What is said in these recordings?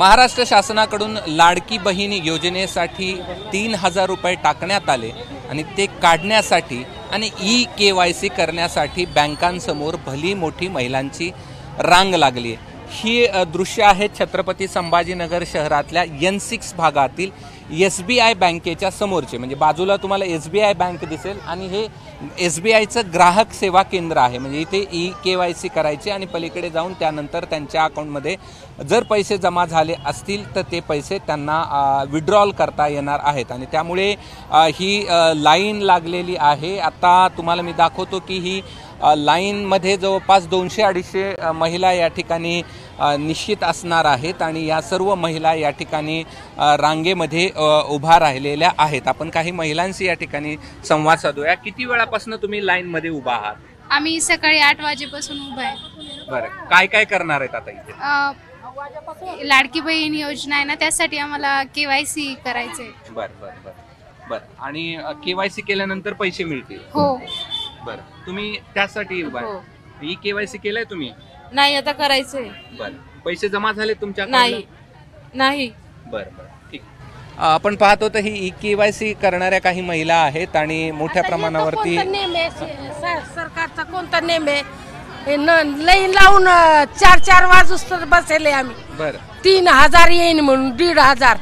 महाराष्ट्र शासनाकडून लाडकी बहीण योजनेसाठी 3,000 रुपये टाकण्यात आले आणि ते काढण्यासाठी आणि ई-KYC करण्यासाठी बँकांसमोर भली मोठी महिलांची रांग लागली आहे। ही दृश्य आहे छत्रपती संभाजीनगर शहरातल्या N6 भागातील SBI बँकेच्या समोरचे। म्हणजे बाजूला तुम्हाला SBI बँक दिसेल आणि हे SBIचं ग्राहक सेवा केंद्र आहे। म्हणजे इथे ई-KYC करायचे आणि पलीकडे जाऊन त्यानंतर त्यांच्या अकाउंटमध्ये जर पैसे जमा झाले असतील तर ते पैसे त्यांना विड्रॉल करता येणार आहेत आणि त्यामुळे ही लाईन लागलेली आहे। आता तुम्हाला मी दाखवतो की ही लाईनमध्ये जवळपास 200-250 महिला या ठिकाणी निश्चित असणार आहेत आणि या सर्व महिला या ठिकाणी रांगेमध्ये उभा राहिलेल्या आहेत। आपण काही महिलांशी या ठिकाणी संवाद साधूया। किती वेळापासून तुम्ही लाईनमध्ये उभा आहात? आम्ही सकाळी 8 वाजेपासून उभा आहे। बरं, काय काय करणार आहेत आता इथे? लाडकी बहीण योजना आहे ना, त्यासाठी आम्हाला KYC करायचंय। बरं बरं बरं बरं। आणि KYC केल्यानंतर पैसे मिळतील? हो। बरं, तुम्ही त्यासाठी उभा आहे? ई-KYC केलंय तुम्ही? नाही, आता करायचंय। बरं, पैसे जमा झाले तुमच्या? नाही। बरं बरं, ठीक। आपण पाहतो तर ही ई-KYC करणाऱ्या काही महिला आहेत आणि मोठ्या प्रमाणावरती सरकारचा कोणता नेम आहे? लाईन लावून 4-4 वाजूस तर बसले आम्ही। बरं, 3,000 येईन म्हणून 1,500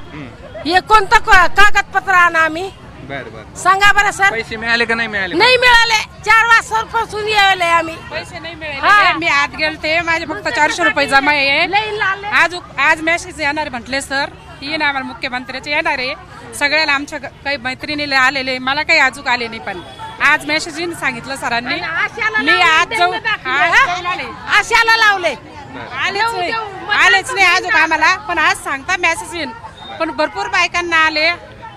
हे कोणतं कागदपत्र आणा आम्ही? बरं बरं, सांगा बरं सर। पैसे मिळाले का नाही मिळाले? नाही मिळाले, 4 वाजतापासून यायले आम्ही। पैसे नाही मिळाले। मी आत गेलते, माझे फक्त 400 रुपये जमा आहे। आज मेसेज येणार म्हटले सर, ही ना आम्हाला मुख्यमंत्र्याचे येणार आहे। सगळ्याला आमच्या काही मैत्रिणीला आलेले, मला काही अजून आले नाही, पण आज मेसेज सांगितलं सरांनी। मी आज जाऊन आशाला लावले, आलेच नाही अजून आम्हाला, पण आज सांगता मेसेज येईन। पण भरपूर बायकांना आले,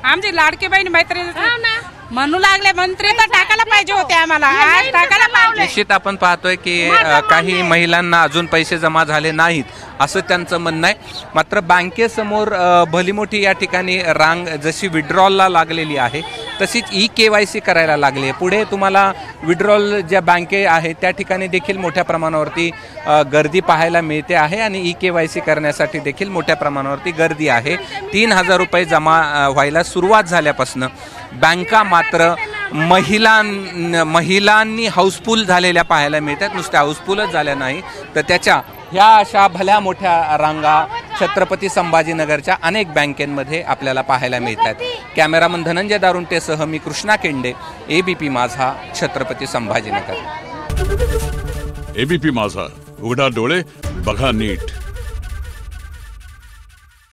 आमची लाडकी बहीण मैत्रिणी म्हणू लागले मंत्री तर टाकायला पाहिजे होते आम्हाला, आज टाकायला पाहिजे। निश्चित आपण पाहतोय की काही महिलांना अजून पैसे जमा झाले नाहीत असं त्यांचं म्हणणं आहे। मात्र बँकेसमोर भली मोठी या ठिकाणी रांग जशी विड्रॉलला लागलेली आहे तशीच ई-KYC करायला लागली आहे। पुढे तुम्हाला विड्रॉल ज्या बँके आहेत त्या ठिकाणी देखील मोठ्या प्रमाणावरती गर्दी पाहायला मिळते आहे आणि ई-KYC करण्यासाठी देखील मोठ्या प्रमाणावरती गर्दी आहे। 3,000 रुपये जमा व्हायला सुरुवात झाल्यापासून बँका मात्र महिलांनी हाऊसफुल झालेल्या पाहायला मिळतात। नुसत्या हाऊसफुलच झाल्या नाही तर त्याच्या ह्या अशा भल्या मोठ्या रांगा छत्रपती संभाजीनगरच्या अनेक बँकेमध्ये आपल्याला पाहायला मिळतात। कॅमेरामन धनंजय दारुंटेसह मी कृष्णा केंडे, ABP माझा, छत्रपती संभाजीनगर। ABP माझा, उघडा डोळे बघा नीट।